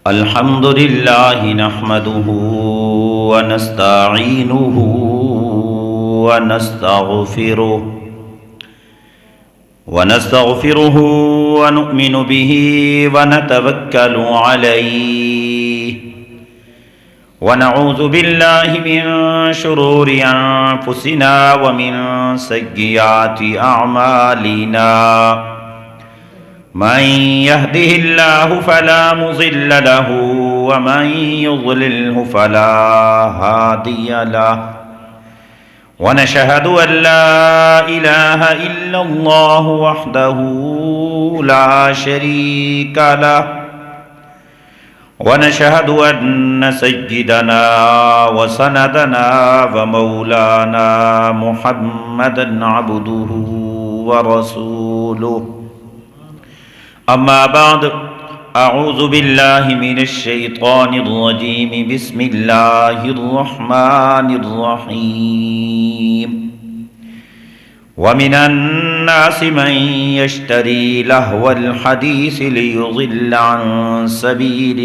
الحمد لله نحمده ونستعينه ونستغفره ونؤمن به ونتوكل عليه ونعوذ بالله من شرور أنفسنا ومن سيئات أعمالنا من يهده الله فلا مضل له ومن يضلله فلا هادي له ونشهد أن لا إله إلا الله وحده لا شريك له ونشهد أن سيدنا وسندنا ومولانا محمدا عبده ورسوله أما بعد أعوذ بالله من الشيطان الرجيم بسم الله الرحمن الرحيم ومن الناس من يشتري لهو الحديث ليضل عن سبيل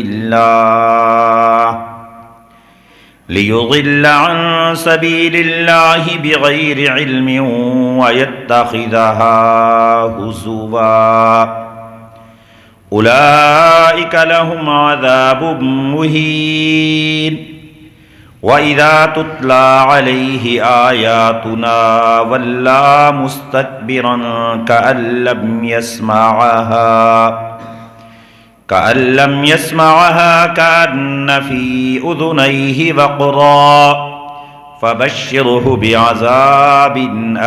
الله بغير علم ويتخذها هزوا أولئك لهم عذاب مهين وإذا تتلى عليه آياتنا ولى مستكبرا كأن لم يسمعها كأن في أذنيه وقرا فبشره بعذاب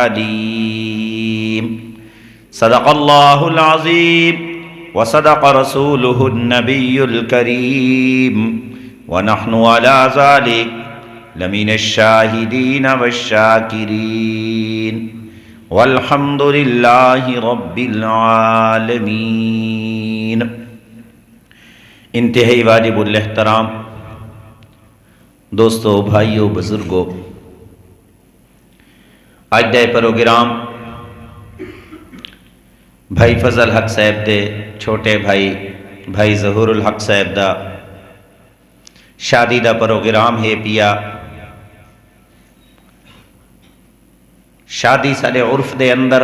أليم صدق الله العظيم وصدق رسوله النبي الكريم ونحن على ذلك لمن الشاهدين والشاكرين والحمد لله رب العالمين۔ انتہائی واجب الاحترام دوستو، بھائیو، بزرگو، آج دے پروگرام بھائی فضل حق صاحب دے چھوٹے بھائی ظہور الحق صاحب دا شادی دا پروگرام ہے پیا۔ شادی سارے عرف دے اندر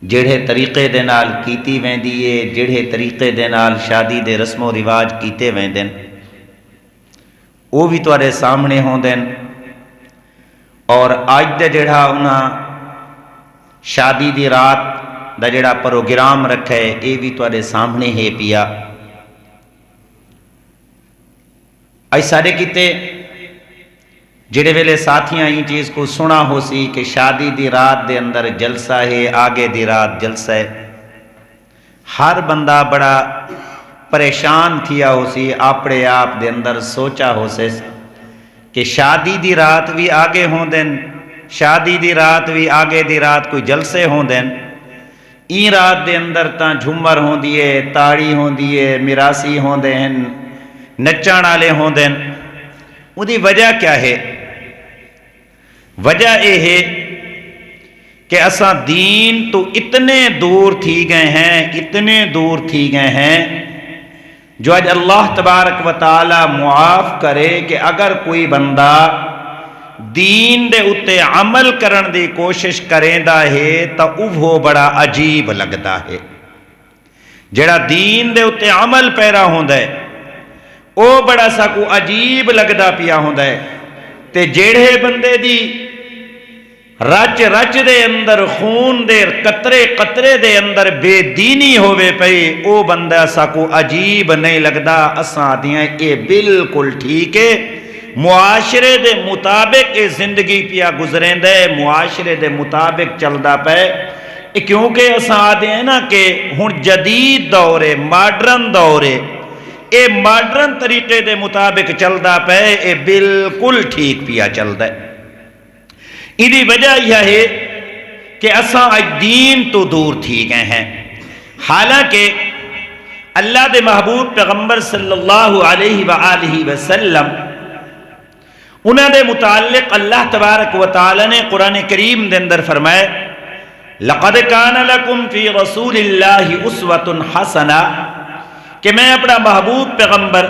جڑے طریقے دے نال کیتی ویندی ہے، جڑے طریقے دے نال شادی دے رسم و رواج کیتے ویندن، وہ بھی تواڈے سامنے ہوندن، اور آج دے جڑا انہاں شادی دی رات دا جڑا پروگرام رکھا ہے یہ بھی تواڈے سامنے ہے پیا۔ اج سارے کیتے جڑے ویلے ساتھیاں یہ چیز کو سنا ہو سی کہ شادی دی رات دے اندر جلسہ ہے، آگے دی رات جلسہ ہے، ہر بندہ بڑا پریشان تھیا ہو سی، اپنے آپ دے اندر سوچا ہو سے کہ شادی دی رات بھی آگے ہوں دن، شادی دی رات بھی آگے دی رات کوئی جلسے ہوں دن، این رات دے اندر تاں جھمر ہوں دیئے، تاڑی ہوں دیئے، میراسی ہوں دین، نچان آلے ہوں دین۔ وہ دی وجہ کیا ہے؟ وجہ یہ ہے کہ اساں دین تو اتنے دور تھی گئے ہیں جو آج اللہ تبارک و تعالی معاف کرے کہ اگر کوئی بندہ دین دے اتے عمل کرن دی کوشش کریندا ہے تو وہ بڑا عجیب لگتا ہے۔ جڑا دین دے اتے عمل پیرا ہوندا ہے او بڑا سا کو عجیب لگدا پیا ہوندا ہے، تے جڑے بندے دی رچ دے اندر خون دے قطرے دے اندر بے دینی ہوئے پئی او بندہ سا کو عجیب نہیں لگدا۔ اساں دیاں اے بالکل ٹھیک ہے، معاشرے دے مطابق اے زندگی پیا گزریں دے، معاشرے دے مطابق چلدا پے، کیونکہ اساں آدھے ہیں نا کہ ہن جدید دور ہے، ماڈرن دور ہے، اے ماڈرن طریقے دے مطابق چلدا پے، اے بالکل ٹھیک پیا چلدا ہے۔ ایدی وجہ یہ ہے کہ اساں اج دین تو دور تھی گئے ہیں، حالانکہ اللہ دے محبوب پیغمبر صلی اللہ علیہ وآلہ وسلم انہاں دے متعلق اللہ تبارک و تعالی نے قرآن کریم دے اندر فرمائے لقد کان لکم فی رسول اللہ اسوۃ حسنہ کہ میں اپنا محبوب پیغمبر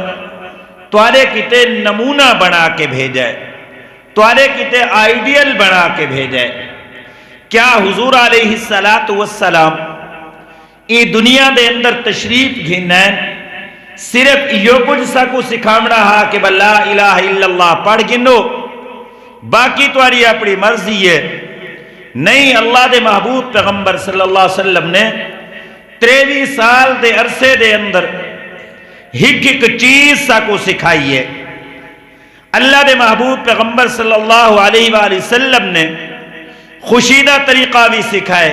توارے کتے نمونہ بنا کے بھیجائے، توارے کتے آئیڈیل بنا کے بھیجائے۔ کیا حضور علیہ السلام ای دنیا دے اندر تشریف گھنائیں صرف یہ کچھ سا کو سکھامنا ہا کہ لا الہ الا اللہ پڑھ گنو باقی تواری اپنی مرضی ہے؟ نہیں، اللہ دے محبوب پیغمبر صلی اللہ علیہ وسلم نے 23 سال دے عرصے دے اندر ایک چیز سا کو سکھائی ہے۔ اللہ دے محبوب پیغمبر صلی اللہ علیہ وآلہ وسلم نے خوشیدہ طریقہ بھی سکھائے،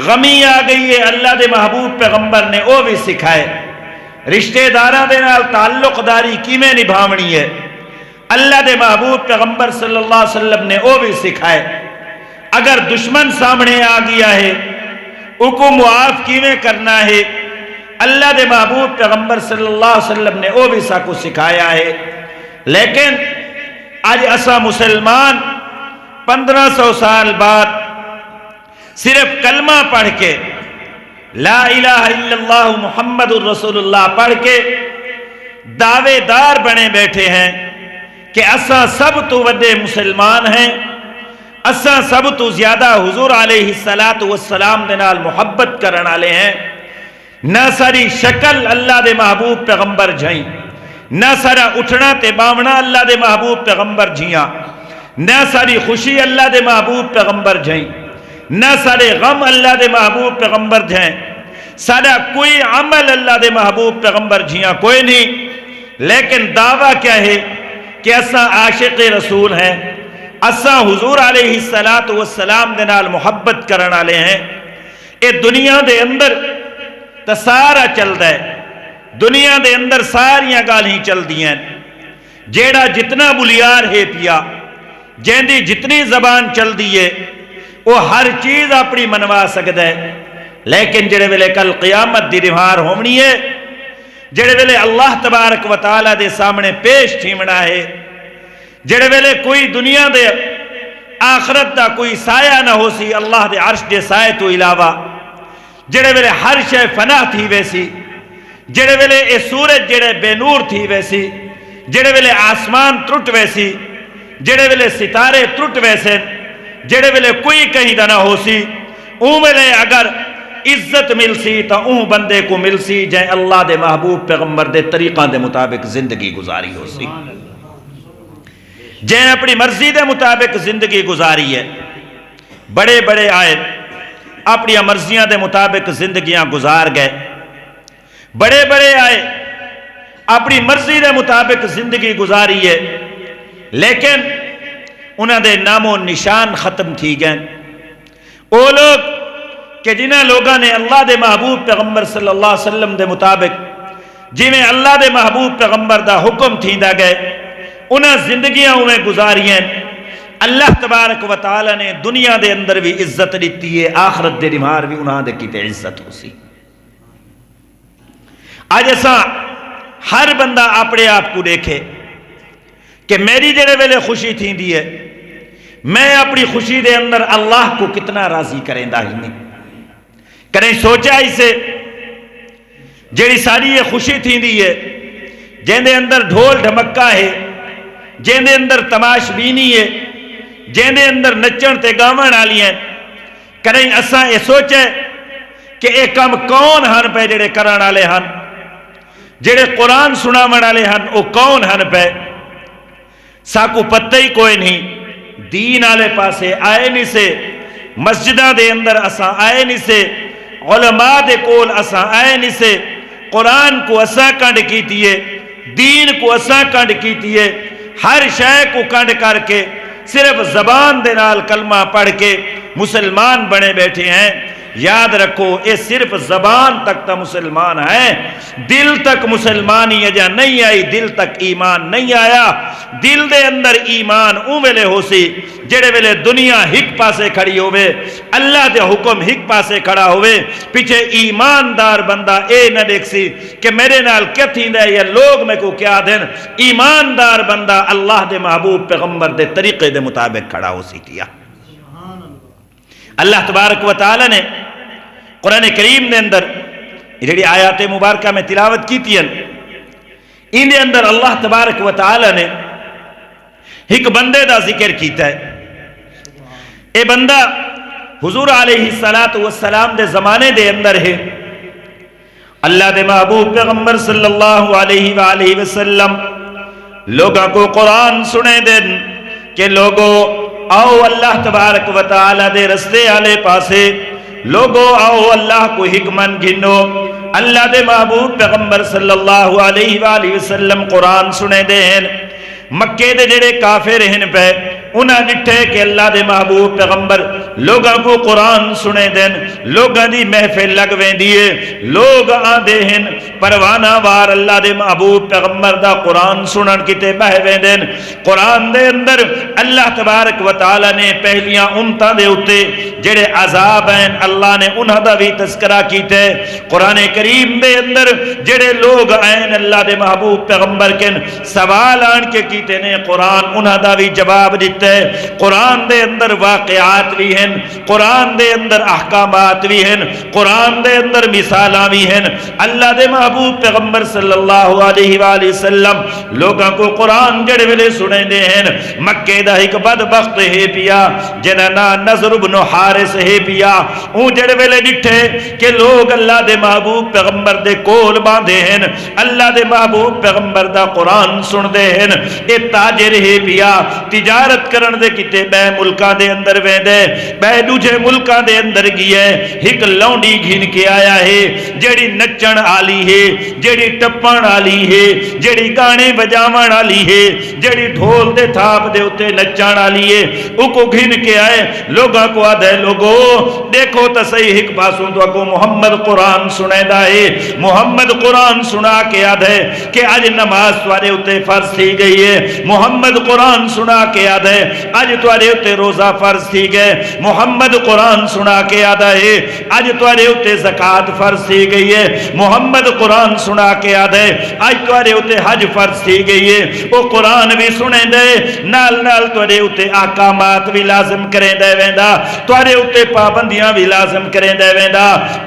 غمی آ گئی ہے اللہ دے محبوب پیغمبر نے وہ بھی سکھائے، رشتہ داراں دے نال تعلق داری کیویں نبھاونی ہے اللہ دے محبوب پیغمبر صلی اللہ علیہ وسلم نے وہ بھی سکھائے۔ اگر دشمن سامنے آ گیا ہے او کو معاف کیویں کرنا ہے اللہ دے محبوب پیغمبر صلی اللہ علیہ وسلم نے وہ بھی سا کو سکھایا ہے۔ لیکن آج اسا مسلمان 1500 سال بعد صرف کلمہ پڑھ کے لا الہ الا اللہ محمد الرسول اللہ پڑھ کے دعوے دار بنے بیٹھے ہیں کہ اسا سب تو وڈے مسلمان ہیں، اسا سب تو زیادہ حضور علیہ السلام دے نال محبت کرن والے ہیں۔ نہ ساری شکل اللہ دے محبوب پیغمبر جھائیں، نہ سارا اٹھنا تے باونا اللہ دے محبوب پیغمبر جھیاں، نہ ساری خوشی اللہ دے محبوب پیغمبر جھائیں، نہ سارے غم اللہ دے محبوب پیغمبر جھائیں، سارا کوئی عمل اللہ دے محبوب پیغمبر جھیاں کوئی نہیں۔ لیکن دعویٰ کیا ہے کہ اساں عاشق رسول ہیں، اساں حضور علیہ السلام دے نال محبت کرن والے ہیں۔ اے دنیا دے اندر تا سارا چلدا ہے، دنیا دے اندر ساریاں گالیاں چل دیاں، جیڑا جتنا بلیار ہے پیا جیندی جتنی زبان چل دیئے وہ ہر چیز اپنی منوا سکتا ہے۔ لیکن جڑے ویلے کل قیامت دی نہار ہونی ہے، جڑے ویلے اللہ تبارک و تعالی دے سامنے پیش تھیمنا ہے، جڑے ویلے کوئی دنیا دے آخرت دا کوئی سایہ نہ ہو سی اللہ دے عرش دے سائے تو علاوہ، جڑے ویلے ہر شے فنا تھی ویسی، جڑے ویلے اے سورج جڑے بے نور تھی ویسی، جڑے ویلے آسمان ٹرٹ ویسی، جڑے ویلے ستارے ٹرٹ ویسے، جڑے ویلے کوئی کہیں دا نہ ہو سی، اون ویلے اگر عزت مل سی تا اون بندے کو مل سی جائیں اللہ دے محبوب پیغمبر دے طریقہ دے مطابق زندگی گزاری ہو سی، جائیں اپنی مرضی دے مطابق زندگی گزاری ہے۔ بڑے بڑے آئے اپنی مرضیاں دے مطابق زندگیاں گزار گئے، بڑے بڑے آئے اپنی مرضی دے مطابق زندگی گزاری ہے، لیکن انہاں دے نام و نشان ختم تھی گئے۔ وہ لوگ کہ جنہاں لوگاں نے اللہ دے محبوب پیغمبر صلی اللہ علیہ وسلم دے مطابق جی میں اللہ دے محبوب پیغمبر دا حکم تھیندا گئے انہاں زندگیاں ہوئے گزاری ہیں، اللہ تبارک و تعالی نے دنیا دے اندر بھی عزت دیتی ہے، آخرت دے نمار بھی انہاں دے کیتے عزت ہو سی۔ آج ایسا ہر بندہ اپنے آپ کو دیکھے کہ میری جڑے ویلے خوشی تھی دی ہے، میں اپنی خوشی دے اندر اللہ کو کتنا راضی کریں دا ہی نہیں کریں۔ سوچا اسے جڑی ساری یہ خوشی تھی دی ہے، جن دے اندر ڈھول ڈھمکا ہے، جن دے اندر تماش بینی ہے، جن دے اندر نچن تے گاون والی ہیں، کریں اساں یہ سوچے کہ اے کم کون ہن پہ جڑے کرن والے ہن، جڑے قرآن سناون والے ہن او کون ہن پہ؟ ساکو پتہ ہی کوئی نہیں، دین والے پاسے آئے نہیں سے، مسجداں دے اندر اساں آئے نہیں سے، علماء دے کول اساں آئے نہیں سے، قرآن کو اساں کنڈ کیتی ہے، دین کو اساں کنڈ کیتی ہے، ہر شے کو کنڈ کر کے صرف زبان دے نال کلمہ پڑھ کے مسلمان بنے بیٹھے ہیں۔ یاد رکھو یہ صرف زبان تک تا مسلمان ہے، دل تک مسلمانی اجا نہیں آئی، دل تک ایمان نہیں آیا۔ دل دے اندر ایمان اون ویلے ہو سی جڑے ویلے دنیا ہک پاسے کھڑی ہوئے، اللہ دے حکم ہک پاسے کھڑا ہوئے، پیچھے ایماندار بندہ اے نہ دیکھ سی کہ میرے نال کیا تھیندا ہے یا لوگ میں کو کیا دین۔ ایماندار بندہ اللہ دے محبوب پیغمبر دے طریقے دے مطابق کھڑا ہو سی کیا۔ اللہ تبارک و تعالی نے قرآن کریم دے اندر جڑی آیات مبارکہ میں تلاوت کی تھی ان دے اندر اللہ تبارک و تعالی نے ایک بندے دا ذکر کیتا ہے. اے بندہ حضور علیہ السلام دے زمانے دے اندر ہے. اللہ دے محبوب پیغمبر صلی اللہ علیہ وآلہ وسلم لوگوں کو قرآن سنے دن کہ لوگوں آؤ اللہ تبارک و تعالی دے رستے آلے پاسے، لوگوں آؤ اللہ کو حکمن گھنو. اللہ دے محبوب پیغمبر صلی اللہ علیہ وآلہ وسلم قرآن سنے دین. مکے دے جڑے کافر ہیں پہ انہاں ڈٹھے کہ اللہ دے محبوب پیغمبر لوگاں کو قرآن سنے دین. لوگاں دی محفل لگویں دیئے، لوگ آدھے ہیں پروانہ وار اللہ دے محبوب پیغمبر دا قرآن سنن کتے بہویں دین. قرآن دے اندر اللہ تبارک و تعالی نے پہلیاں امتاں دے اتے جڑے عذاب ہیں اللہ نے انہاں دا بھی تذکرہ کیتے. قرآن کریم دے اندر جڑے لوگ آئین اللہ دے محبوب پیغمبر کے سوال آن کے کیتے نے قرآن انہاں دا بھی جواب دیتے. قرآن دے اندر واقعات بھی ہیں، قرآن دے اندر احکامات بھی ہیں، قرآن دے اندر مثالاں بھی ہیں. اللہ دے محبوب پیغمبر صلی اللہ علیہ وآلہ وسلم لوگاں کو قرآن جڑے ویلے سنے دے ہیں. مکے دا ایک بدبخت ہے پیا جنہ نا نضر بن حارث ہے پیا. اون جڑے ویلے ڈٹھے کہ لوگ اللہ دے محبوب پیغمبر دے کول باندھے ہیں، اللہ دے محبوب پیغمبر دا قرآن سن دے ہیں. اے تاجر ہے پیا، تجارت کرن دے کتے بے ملکاں دے اندر ویندے، بے دوجے ملکاں دے اندر گئے. ایک لونڈی گھن کے آیا ہے جڑی نچن آلی ہے، جڑی ٹپن آلی ہے، جڑی گانے بجاون آلی ہے، جڑی ڈھول دے تھاپ دے اتے نچن آلی ہے. او کو گھن کے آئے لوگاں کو آدھے لوگو دیکھو تا صحیح ایک پاسوں تو کو محمد قرآن سنے دائے. محمد قرآن سنا کے آدھے کہ آج نماز توارے اتے فرض تھی گئی ہے. محمد قرآن سنا کے آدھے آج توارے اتے روزہ فرض تھی گئے. محمد قرآن سنا کے آدھا ہے آج توارے اتے زکاة فرض تھی گئی ہے. محمد قرآن سنا کے آدھے آج توارے اتے حج فرض تھی گئی ہے. وہ قرآن بھی سنے دے نال نال توارے اتے احکامات بھی لازم کریں دے ویندا، توارے اتے پابندیاں بھی لازم کریں دے ویندا.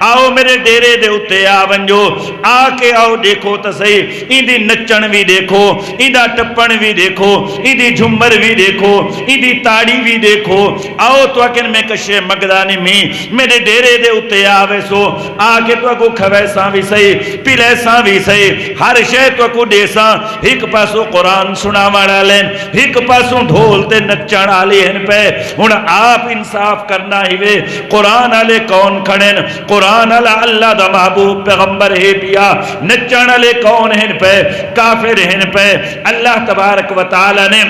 آؤ میرے ڈیرے دے اتے آ ونجو، آ کے آؤ دیکھو تا صحیح ان دی نچن بھی دیکھو، ان دا ٹپن بھی دیکھو، ان دی جھمر بھی دیکھو، ان دی تاڑی بھی دیکھو. آؤ تو اکن میں کشے مگدانی میں میرے ڈیرے دے اتے آوے سو آ کے تو اکو کھویساں بھی صحیح پیلیساں بھی صحیح ہر شے تو اکو دیساں. ایک پاسو قرآن سنا والا لین، ایک پاسو ڈھول تے نچن آلی ہیں پہ. ہن آپ انصاف کرنا ہی وے قرآن آلے کون کھڑیں؟ قرآن آلہ اللہ دا محبوب پیغمبر ہے پیا. نچن آلے کون ہیں پہ؟ کافر ہیں پہ. اللہ تبارک و تعالی نے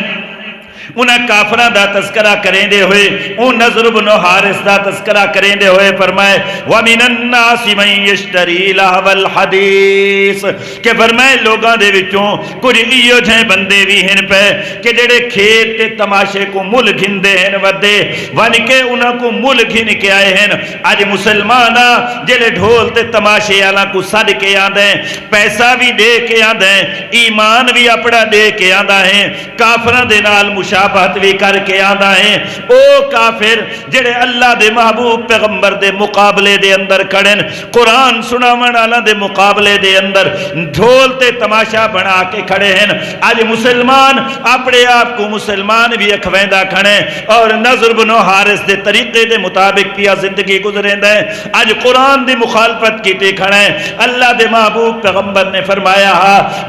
انہاں کافران دا تذکرہ کریں دے ہوئے ان نضر بن حارث دا تذکرہ کریں دے ہوئے فرمائے وَمِنَ النَّاسِ مَنْ يَشْتَرِي لَهْوَ الْحَدِيثِ کہ فرمائے لوگاں دے وچوں کچھ ایو جھیں بندے بھی ہیں پہ کہ جڑے کھیت تے تماشے کو مل گھن دے ہیں ودے ون کے انہاں کو مل گھن کے آئے ہیں. آج مسلمانہ جڑے ڈھول تے تماشے آلاں کو صد کے آندیں، پیسہ بھی دے کے آندیں، ایمان بھی اپنا دے کے آندہ ہیں، کافران دے نال مشابہت بھی کر کے آدھا ہیں. او کافر جڑے اللہ دے محبوب پیغمبر دے مقابلے دے اندر کھڑیں، قرآن سناون والا دے مقابلے دے اندر ڈھول تے تماشا بنا کے کھڑے ہیں. آج مسلمان اپنے آپ کو مسلمان بھی اکھویندہ کھڑے اور نضر بن حارث دے طریقے دے مطابق پیا زندگی گزریں دے. آج قرآن دی مخالفت کیتے کھڑے. اللہ دے محبوب پیغمبر نے فرمایا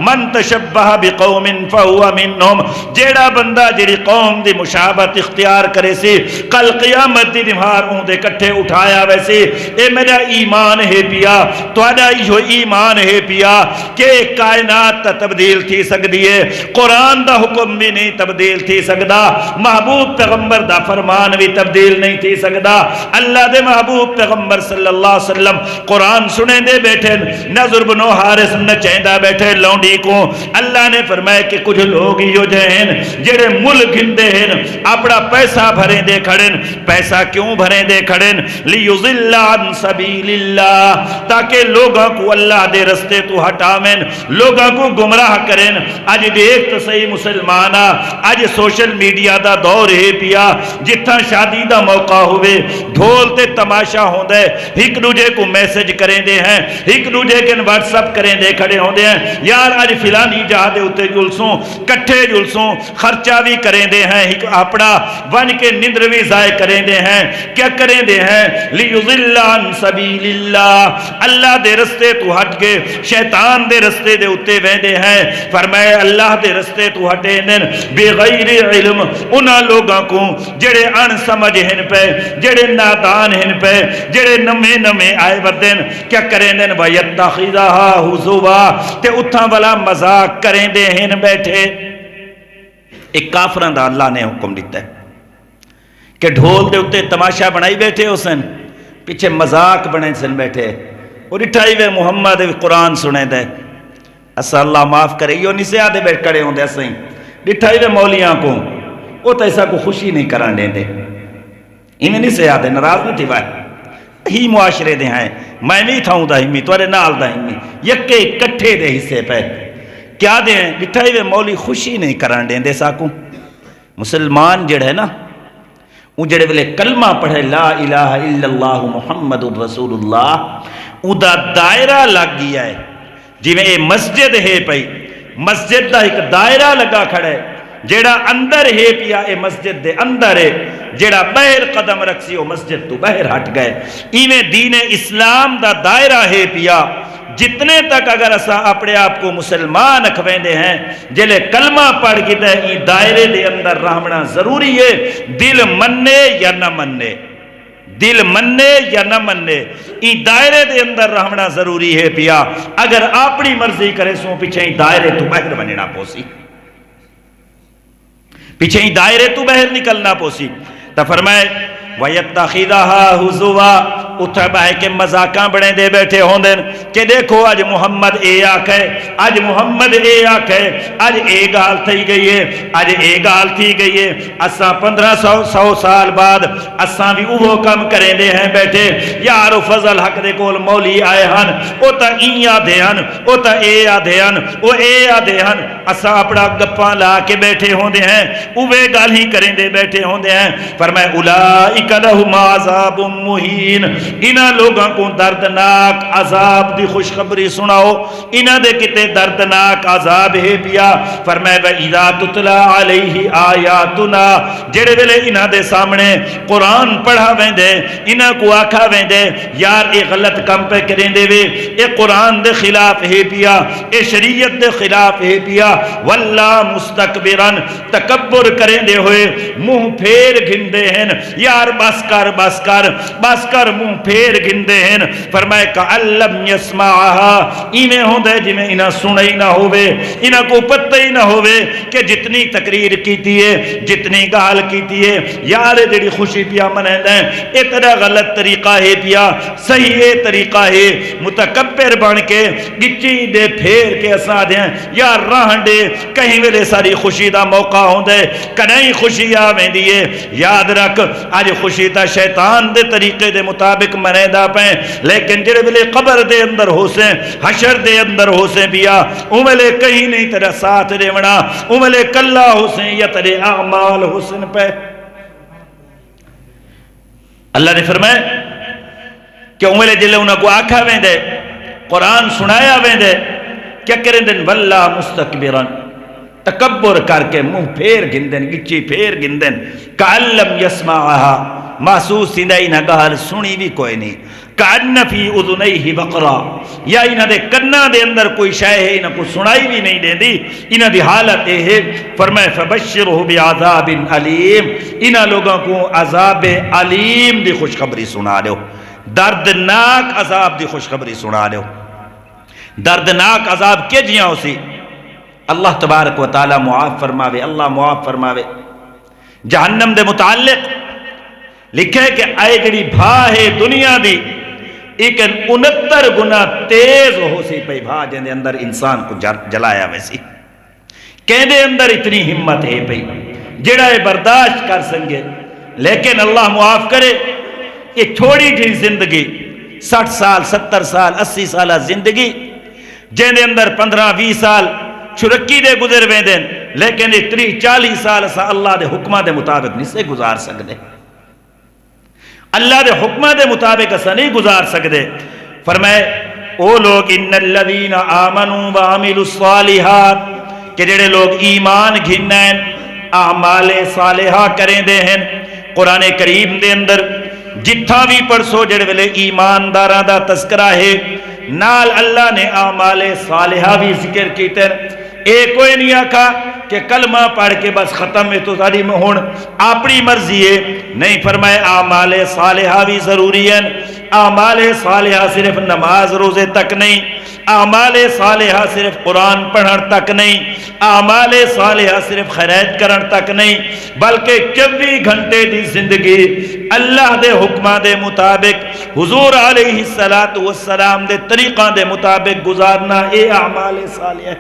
من تشبہ بقوم فہو منہم، جیڑا بندہ جیڑی قوم دی مشابہت اختیار کرے سی کل قیامت دی دمہار اون دے کٹھے اٹھایا ویسے. اے میرا ایمان ہے پیا، توڑا ایو ایمان ہے پیا کہ کائنات تا تبدیل تھی سکتی ہے، قرآن دا حکم بھی نہیں تبدیل تھی سکتا، محبوب پیغمبر دا فرمان بھی تبدیل نہیں تھی سکتا. اللہ دے محبوب پیغمبر صلی اللہ علیہ وسلم قرآن سنے دے بیٹھے، نضر بن حارث نچیندہ بیٹھے لونڈی کو. اللہ نے فرمایا کہ کچھ لوگ ہی ہو جائیں جڑے مل گھندے ہیں اپنا پیسہ بھریں دے کھڑن پیسہ کیوں بھریں دے کھڑن لیضل عن سبیل اللہ تاکہ لوگوں کو اللہ دے رستے تو ہٹاویں لوگوں کو گمراہ کریں اج دیکھ تو صحیح مسلمانہ اج سوشل میڈیا دا دور ہے پیا جتھا شادی دا موقع ہوئے ڈھول تے تماشا ہوندہ ہے ایک دوجے کو میسج کریں دے ہیں ایک دوجے کے واٹس اپ کریں دے کھڑے ہوندے ہیں یار اج فلانی جہاں دے اتے جلسوں کٹھے جلسوں خرچہ بھی کریں دے ہیں ایک اپنا ون کے نندر بھی ضائع کریں دے ہیں کیا کریں دے ہیں لیضل عن سبیل اللہ اللہ دے رستے تو ہٹ کے شیطان دے رستے دے اتے ویندے ہیں فرمائے اللہ دے رستے تو ہٹے نن بغیر علم انہاں لوگاں کو جڑے ان سمجھ ہن پہ جڑے نادان ہن پہ جڑے نمے نمے آئے بدن کیا کریں دن وَيَتَّخِذَهَا حُزُوًا تے اتھاں والا مذاق کریں دے ہن بیٹھے ایک کافران دا اللہ نے حکم دیتا ہے کہ ڈھول دے اتے تماشا بنائی بیٹھے ہو سن پیچھے مذاق بنائیں سن بیٹھے اور اٹھائی وے محمد قرآن سنے دے اسا اللہ معاف کرے یہ نہیں سے آدھے بیٹھ کڑے ہوں دے اسا ہی اٹھائی وے مولیاں کو وہ تو ایسا کو خوشی نہیں کران دیں دے انہیں نہیں سے آدھے ناراض نہیں تھی بھائی ہی معاشرے دے ہیں میں نہیں تھا ہوں دا ہمی توارے نال دا ہمی یکے کٹھے دے حصے پہ کیا دیں اٹھائی وے مولی خوشی نہیں کران دیں دے ساکوں مسلمان جڑ ہے نا وہ جڑے ویلے کلمہ پڑھے لا الہ الا اللہ محمد رسول اللہ او دا دائرہ لگ گیا ہے جی میں مسجد ہے پئی مسجد دا ایک دائرہ لگا کھڑے جیڑا اندر ہے پیا اے مسجد دے اندر ہے جیڑا بہر قدم رکھسی ہو مسجد تو بہر ہٹ گئے ایویں دین اسلام دا دائرہ ہے پیا جتنے تک اگر اسا اپنے آپ کو مسلمان اکھویندے ہیں جلے کلمہ پڑھ گئے ای دائرے دے اندر رہنا ضروری ہے دل مننے یا نہ مننے دل مننے یا نہ مننے ای دائرے دے اندر رہنا ضروری ہے پیا اگر اپنی مرضی کرے سو پیچھے ای دائرے تو بہر بننا پوسی پیچھے ہی دائرے تو بہر نکلنا پوسی تا فرمائے وَيَتَّخِذَهَا حُزُوًا اتھا بائے کے مذاقاں بڑھیں دے بیٹھے ہوں دن کہ دیکھو آج محمد اے آکھے آج محمد اے آکھے آج اے گال تھی گئی ہے آج اے گال تھی گئی ہے اساں 1500 سال بعد اساں بھی وہ کم کریں دے ہیں بیٹھے یارو فضل حق دے کول مولی آئے ہن او تا این آدھے ہن او تا اے آدھے ہن او اے آدھے ہن اساں اپنا گپاں لا کے بیٹھے ہوں دے ہیں اوے گال ہی کریں دے بیٹھے ہوں دے ہیں فرمائے اولائک لہم عذاب مہین انہاں لوگاں کو دردناک عذاب دی خوشخبری سناؤ انہاں دے کتے دردناک عذاب ہے پیا فرمائے وَإِذَا تُتْلَى عَلَيْهِ آیاتنا جڑے ویلے انہاں دے سامنے قرآن پڑھا ویندے انہاں کو آکھا ویندے یار اے غلط کم پہ کریں دے وے اے قرآن دے خلاف ہے پیا اے شریعت دے خلاف ہے پیا واللہ مستقبرن تکبر کریں دے ہوئے منہ پھیر گھندے ہیں یار بس کر منہ پھیر گندے ہیں فرمائے کَأَلَّمْ يَسْمَعَهَا ایمیں ہوں دے جنہیں انہاں سنے ہی نہ ہوئے انہاں کو پتہ ہی نہ ہوئے کہ جتنی تقریر کیتی ہے جتنی گال کیتی ہے یار جڑی خوشی پیا منیں دیں اتنا غلط طریقہ ہے پیا صحیح طریقہ ہے متکبر بن کے گچی دے پھیر کے اسا دیں یار راہن دے کہیں ویلے ساری خوشی دا موقع ہوں دے کہیں خوشی آویں دیئے یاد رکھ آج خوشی تا شیطان دے طریقے دے مطابق مرے دا پیں لیکن جڑے ویلے قبر دے اندر ہو سے حشر دے اندر ہو سے بیا اوملے کہیں نہیں تیرا ساتھ دے وڑا اوملے کلا ہو سے یا تیرے اعمال حسن پہ اللہ نے فرمائے کہ اوملے جلے انہاں کو آکھا ویں دے قرآن سنایا ویں دے کیا کریں دن واللہ مستقبرن تکبر کر کے منہ پھیر گندن گچی پھیر گندن کَأَلَّمْ يَسْمَعَهَا محسوس تھی انہا گال سنی بھی کوئی نہیں کَأَنَّ فِي اُذُنَيْهِ بَقْرَا یا انہا دے کنہ دے اندر کوئی شے ہے انہا کو سنائی بھی نہیں دے دی انہا دی حالت ہے فرمائے فَبَشِّرُهُ بِعَذَابٍ عَلِيمٍ انہا لوگوں کو عذاب علیم دی خوشخبری سنا لو دردناک عذاب دی خوشخبری سنا لو دردناک عذاب کے جیاں اسی اللہ تبارک و تعالی معاف فرماوے اللہ معاف فرماوے جہنم دے متعلق لکھے کہ آئے جڑی بھا ہے دنیا دی ایک 69 گنا تیز ہو سی پئی بھا جن دے اندر انسان کو جلایا ویسی کہنے اندر اتنی ہمت ہے پئی جڑا یہ برداشت کر سکے. لیکن اللہ معاف کرے یہ تھوڑی جی زندگی 60 سال 70 سال 80 سالہ زندگی جن دے اندر 15-20 سال چھرکی دے گزر وے دن، لیکن یہ 30-40 سال اسا اللہ دے حکمہ دے مطابق نہیں سے گزار سکتے. اللہ دے حکمہ دے مطابق اسا نہیں گزار سکتے. فرمائے او لوگ ان الذین آمنوا وعملوا الصالحات کہ جڑے لوگ ایمان گھنیں اعمال صالحہ کریں دے ہیں. قرآن کریم دے اندر جتھا بھی پڑھسو جڑے ویلے ایمانداراں دا تذکرہ ہے نال اللہ نے اعمال صالحہ بھی ذکر کیتے. اے کوئی نہیں آکھا کہ کلمہ پڑھ کے بس ختم ہے تو ساری ہون اپنی مرضی ہے نہیں. فرمائے اعمال صالحہ بھی ضروری ہیں. اعمال صالحہ صرف نماز روزے تک نہیں، اعمال صالحہ صرف قرآن پڑھن تک نہیں، اعمال صالحہ صرف خیرات کرن تک نہیں، بلکہ 24 گھنٹے دی زندگی اللہ دے حکمہ دے مطابق حضور علیہ السلام دے طریقہ دے مطابق گزارنا اے اعمال صالحہ.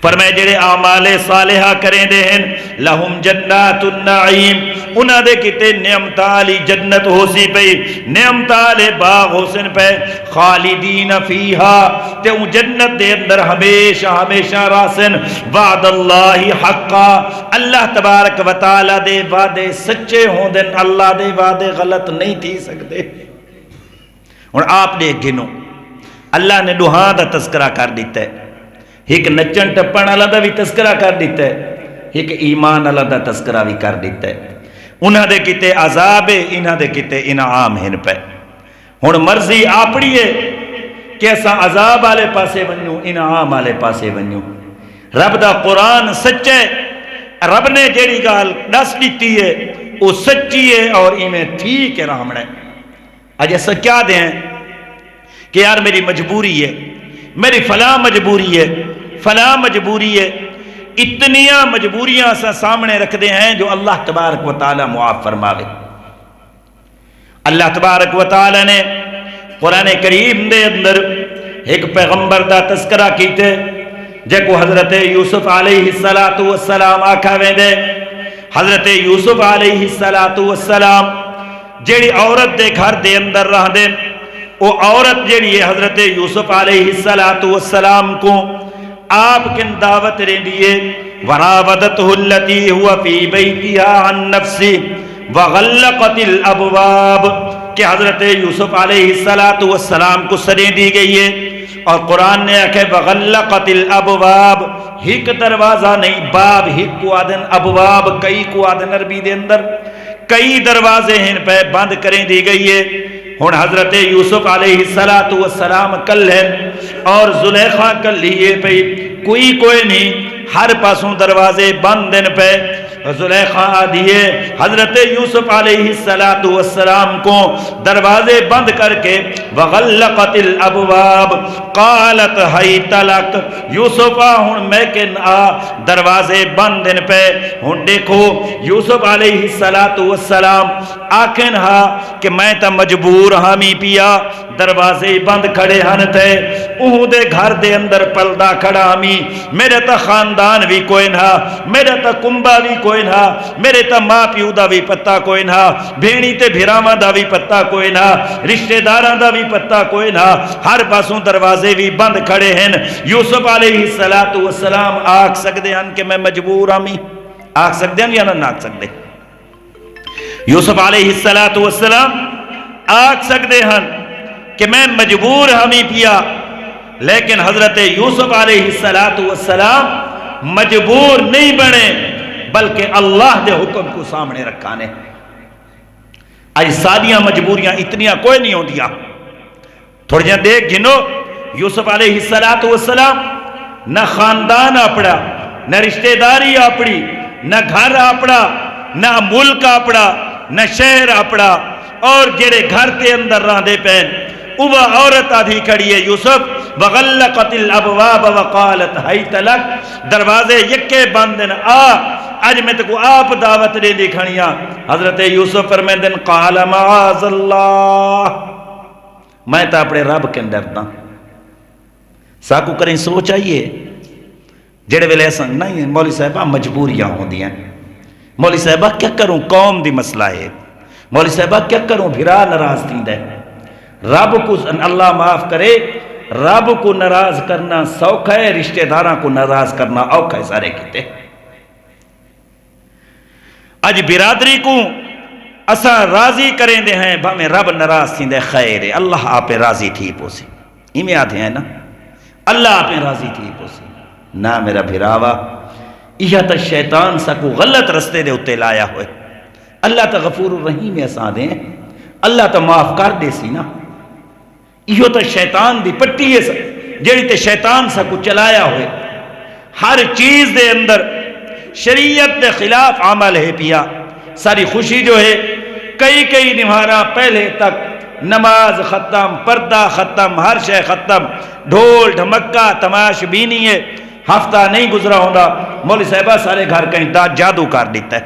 فرمائے جڑے اعمال صالحہ کریں دے ہیں لہم جنات النعیم انہاں دے کتے نعمتالی جنت ہو سی پئی، نعمتالی باغ ہو سن پہ خالدین فیہا تے ان جنت دے اندر ہمیشہ ہمیشہ راسن. وعد اللہ حقا اللہ تبارک و تعالی دے وعدے سچے ہوں دن، اللہ دے وعدے غلط نہیں تھی سکتے. اور آپ نے گنو اللہ نے دوہاں دا تذکرہ کر دیتا ہے، ایک نچن ٹپن اللہ دا بھی تذکرہ کر دیتا ہے، ایک ایمان اللہ دا تذکرہ بھی کر دیتا ہے. انہاں دے کتے عذاب ہے، انہاں دے کتے انعام ہیں پہ. ہن مرضی اپنی ہے کہ اساں عذاب والے پاسے ونجوں انعام والے پاسے ونجوں. رب دا قرآن سچے، رب نے جیڑی گال دس دیتی ہے وہ سچی ہے اور ایمیں تھی کہ رحمنے. اج ایسا کیا دیں کہ یار میری مجبوری ہے، میری فلاں مجبوری ہے، فلاں مجبوری ہے. اتنیاں مجبوریاں سا سامنے رکھ دے ہیں جو اللہ تبارک و تعالی معاف فرماوے. اللہ تبارک و تعالی نے قرآن کریم دے اندر ایک پیغمبر دا تذکرہ کیتے جے کو حضرت یوسف علیہ السلام آکھا ویندے. حضرت یوسف علیہ السلام جیڑی عورت دے گھر دے اندر رہ دے، وہ عورت جیڑی ہے حضرت یوسف علیہ السلام کو آپ کن دعوت رہ دیئے وراودته التي هو في بيتها عن نفسه وغلقت الابواب کہ حضرت یوسف علیہ السلام کو سریں دی گئی ہے. اور قرآن نے آکھے وغلقت الابواب، ہک دروازہ نہیں باب ہک کو آدن ابواب کئی کو آدن عربی دے اندر کئی دروازے ہیں پہ بند کریں دی گئی ہے. ہن حضرت یوسف علیہ السلام کل ہیں اور زلیخا کل لیے پہ کوئی نہیں، ہر پاسوں دروازے بند دن پہ. زلیخا آدھیے حضرت یوسف علیہ السلام کو دروازے بند کر کے وغلقت الابواب قالت حیت لک یوسفا ہن میں کن آ دروازے بند دن پہ. ہن دیکھو یوسف علیہ السلام آکھن ہا کہ میں تا مجبور ہامی پیا دروازے بند کھڑے ہن تے اوہ دے گھر دے اندر پلدا کھڑا ہمی، میرے تا خاندان بھی کوئی نہ، میرے تا کمبا بھی کوئی نہ، میرے تا ماں پیو دا بھی پتہ کوئی نہ، بھینی تے بھیراما دا بھی پتہ کوئی نہ، رشتہ داران دا بھی پتہ کوئی نہ، ہر پاسوں دروازے بھی بند کھڑے ہیں. یوسف علیہ السلام آکھ سکتے ہیں کہ میں مجبور ہمی، آکھ سکتے ہیں یا نہ آکھ سکتے؟ یوسف علیہ السلام آکھ سکتے ہیں کہ میں مجبور ہمی پیا، لیکن حضرت یوسف علیہ السلام مجبور نہیں بنے بلکہ اللہ دے حکم کو سامنے رکھانے. آج سادیاں مجبوریاں اتنیاں کوئی نہیں ہوں دیا. تھوڑی جہاں دیکھ گنو یوسف علیہ السلام نہ خاندان اپڑا، نہ رشتہ داری اپڑی، نہ گھر اپڑا، نہ ملک اپڑا، نہ شہر اپڑا، اور جڑے گھر کے اندر راندے پین اوہ عورت آدھی کھڑی ہے یوسف وغلقت الابواب وقالت حیت لک دروازے یکے بندن آج میں تکو آپ دعوت دے دکھنیاں. حضرت یوسف فرمیندن قال معاذ اللہ میں تا اپنے رب کے اندر دا ساکو کریں سوچ آئیے جڑے ویلے ایسا نہیں مولی صاحبہ مجبوریاں ہوں دیاں مولوی صاحبہ کیا کروں قوم دی مسئلہ ہے، مولوی صاحبہ کیا کروں بھرا ناراض تھیندا ہے۔ رب کو اللہ معاف کرے، رب کو ناراض کرنا سوکھا ہے، رشتہ داراں کو ناراض کرنا اوکھا ہے سارے کیتے۔ اج برادری کو اسا راضی کریں دے ہیں بھامیں رب ناراض تھیندے خیر ہے، اللہ آپ راضی تھی پوسی، ایمیں آتے ہیں نا، اللہ آپ راضی تھی پوسی نا میرا بھراوا۔ یہ تا شیطان سا کو غلط رستے دے اتے لایا ہوئے، اللہ تا غفور الرحیم ایسا دیں، اللہ تا معاف کر دے سی نا۔ یہ تا شیطان دی پٹی ہے جیڑی تے شیطان سا کو چلایا ہوئے، ہر چیز دے اندر شریعت دے خلاف عمل ہے پیا۔ ساری خوشی جو ہے کئی نمہارا پہلے تک نماز ختم، پردہ ختم، ہر شے ختم، ڈھول ڈھمکا تماش بینی ہے، ہفتہ نہیں گزرا ہوندہ مولوی صاحبہ سارے گھر کہیں دا جادو کر دیتا ہے۔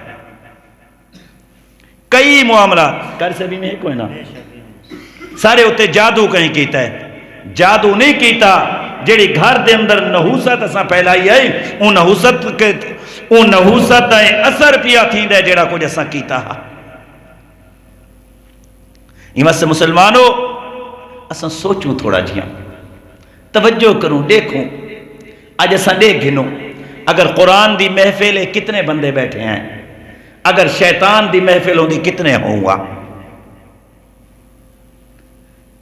کئی معاملہ کر سے بھی میں کوئی نہ سارے ہوتے جادو کہیں کیتا ہے، جادو نہیں کیتا جیڑی گھر دے اندر نحوست اساں پھیلائی ہے، اون نحوست دے اثر پیا تھی دے جیڑا کچھ اساں کیتا ہا۔ ایمت سے مسلمانوں اساں سوچوں تھوڑا جیاں، توجہ کروں، دیکھوں، آج اساں دیکھ گھنوں اگر قرآن دی محفل کتنے بندے بیٹھے ہیں، اگر شیطان دی محفل ہوندی کتنے ہوں گا،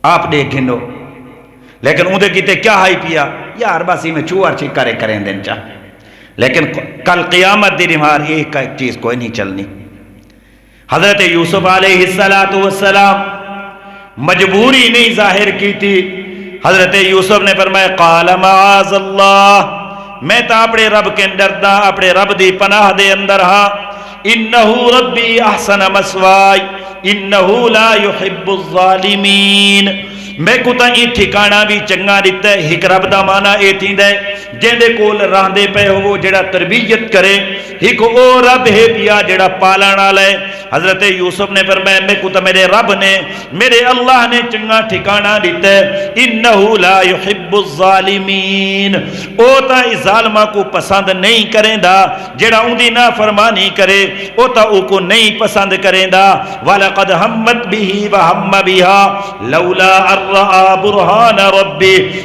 آپ دیکھ گھنو۔ لیکن اندھے کیتے کیا ہائی پیا یار باسی میں چوار چکارے کریں دن چاہ، لیکن کل قیامت دی نمار ایک چیز کوئی نہیں چلنی۔ حضرت یوسف علیہ السلام مجبوری نہیں ظاہر کی تھی، حضرت یوسف نے فرمایا قال معاذ اللہ، میں تا اپنے رب کے ڈردا، اپنے رب دی پناہ دے اندر ہاں، انہو ربی احسن مسوائی انہو لا يحب الظالمین، میں کو تا یہ ٹھکانہ بھی چنگا دیتا ہے۔ ایک رب دا مانا اے تھی دے جیندے کول راندے پہ ہو وہ جڑا تربیت کرے، ایک او رب ہے پیا جڑا پالانا لے۔ حضرت یوسف نے فرمایا میں کو تا میرے رب نے، میرے اللہ نے چنگا ٹھکانہ دیتا ہے، انہو لا يحب الظالمین، او تا اس ظالمہ کو پسند نہیں کریں دا، جڑا اندی نا فرمانی کرے او تا او کو نہیں پسند کریں دا۔ وَلَقَدْ هَمَّتْ بِهِ وَهَمَّ بِهَا لَوْلَا رَآ بُرْهَانَ رَبِّ،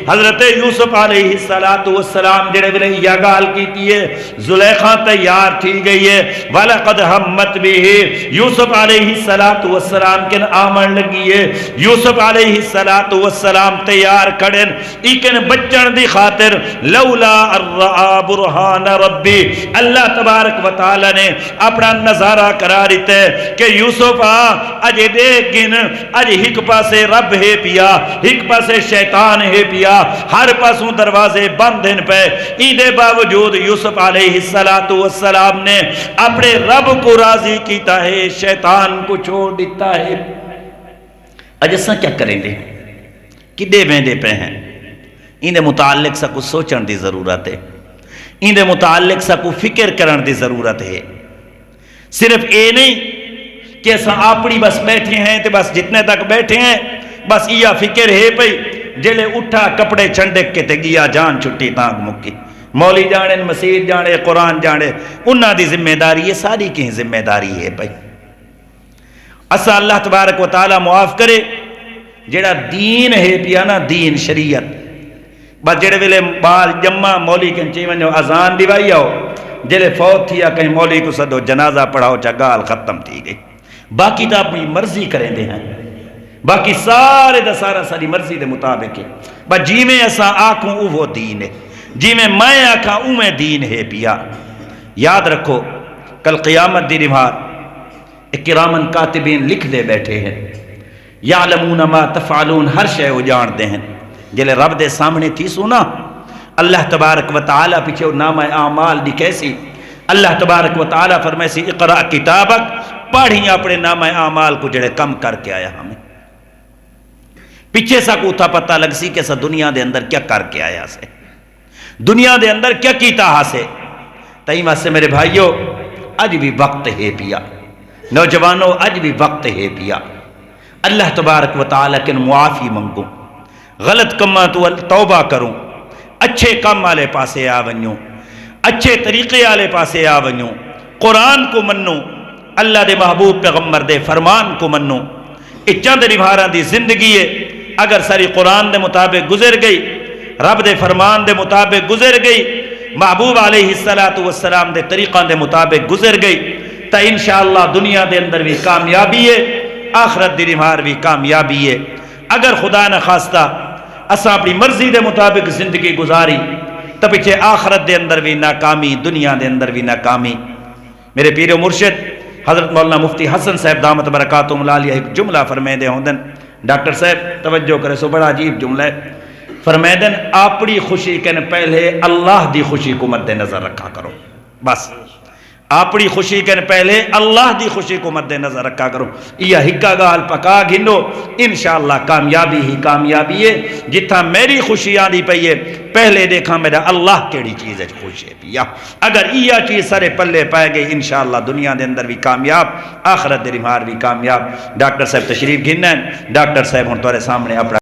حضرت یوسف علیہ السلام جڑے ویلے یہ گال کیتی ہے، زلیخا تیار تھی گئی ہے، وَلَقَدْ هَمَّتْ بِهِ، یوسف علیہ السلام کے آمن لگی ہے، یوسف علیہ السلام تیار کھڑن ایکن بچن دی خاطر، لولا رَآ بُرْهَانَ رَبِّ، اللہ تبارک و تعالی نے اپنا نظارہ کرا دیتے کہ یوسف اجے دیکھ گن اج ہک پاسے رب ہے پیا، ہک پاسے شیطان ہے پیا، ہر پاسوں دروازے بند ہیں پہ، ایدے باوجود یوسف علیہ السلام نے اپنے رب کو راضی کیتا ہے، شیطان کو چھوڑ دیتا ہے۔ اج اساں کیا کریں دے کدے بیندے پہ ہیں، ایندے متعلق سا کچھ سوچن دی ضرورت ہے، ایندے متعلق سا کچھ فکر کرن دی ضرورت ہے۔ صرف اے نہیں کہ اساں اپنی بس بیٹھے ہیں تے بس جتنے تک بیٹھے ہیں بس یہ فکر ہے پئی جلے اٹھا کپڑے چھنڈک کے تے گیا جان چھٹی تانگ مکی، مولی جانے مسیح جانے قرآن جانے انہاں دی ذمہ داری ہے، ساری کی ذمہ داری ہے پئی۔ اسا اللہ تبارک و تعالی معاف کرے جڑا دین ہے پیا نا، دین شریعت، بس جڑے ویلے بال جمع مولی کے چیونجو اذان دیوائی آؤ، جلے فوت تھیا کہیں مولی کو صدو جنازہ پڑھاؤ چا گال ختم تھی گئی، باقی تا اپنی مرضی کریں دے ہیں، باقی سارے دا سارا ساری مرضی دے مطابق ہے، بس جی میں ایسا آنکھوں وہ دین ہے، جی میں آنکھاں میں دین ہے پیا۔ یاد رکھو کل قیامت دی نمار اکرامن کاتبین لکھ دے بیٹھے ہیں، یعلمون ما تفعلون، ہر شے وہ جان دے ہیں، جلے رب دے سامنے تھی سونا اللہ تبارک و تعالی پیچھے نامہ اعمال دی کیسی، اللہ تبارک و تعالی فرمائے سی اقرأ کتابک، پڑھیں اپنے نامہ اعمال کو جڑے کم کر کے آیا ہمیں، پیچھے سا کو تھا پتہ لگ سی کہ سا دنیا دے اندر کیا کر کے آیا سے، دنیا دے اندر کیا کیتا ہا سے۔ تائیمہ سے میرے بھائیو اج بھی وقت ہے پیا، نوجوانوں اج بھی وقت ہے پیا، اللہ تبارک و تعالی کے معافی منگوں، غلط کماں تو توبہ کروں، اچھے کام والے پاسے آ ونیوں، اچھے طریقے والے پاسے آ ونیوں، قرآن کو منو، اللہ دے محبوب پیغمبر دے فرمان کو منو. یہ چند نبھاراں دی زندگی ہے، اگر ساری قرآن دے مطابق گزر گئی، رب دے فرمان دے مطابق گزر گئی، محبوب علیہ السلام دے طریقہ دے مطابق گزر گئی، تا انشاءاللہ دنیا دے اندر بھی کامیابی ہے، آخرت دی نبھار بھی کامیابی ہے. اگر خدا نہ خواستہ اساں اپنی مرضی دے مطابق زندگی گزاری تو پیچھے آخرت دے اندر بھی ناکامی، دنیا دے اندر بھی ناکامی. میرے پیر و مرشد حضرت مولانا مفتی حسن صاحب دامت برکاتہم العالیہ ایک جملہ فرمائے دے ہوندن. ڈاکٹر صاحب توجہ کرے سو، بڑا عجیب جملہ ہے. فرمائے دن اپنی خوشی کن پہلے اللہ دی خوشی کو مد نظر رکھا کرو. بس اپنی خوشی کن پہلے اللہ دی خوشی کو مد نظر رکھا کرو. یہ ہکا گال پکا گھنو، انشاءاللہ کامیابی ہی کامیابی ہے. جتھا میری خوشی آدھی پئی ہے، پہلے دیکھا میرا اللہ کیڑی چیز ہے خوش ہے پیا. اگر یہ چیز سارے پلے پائے گئی، انشاءاللہ دنیا دے اندر بھی کامیاب، آخرت دے نبھار بھی کامیاب. ڈاکٹر صاحب تشریف گھنن. ڈاکٹر صاحب ہن تمہارے سامنے اپنا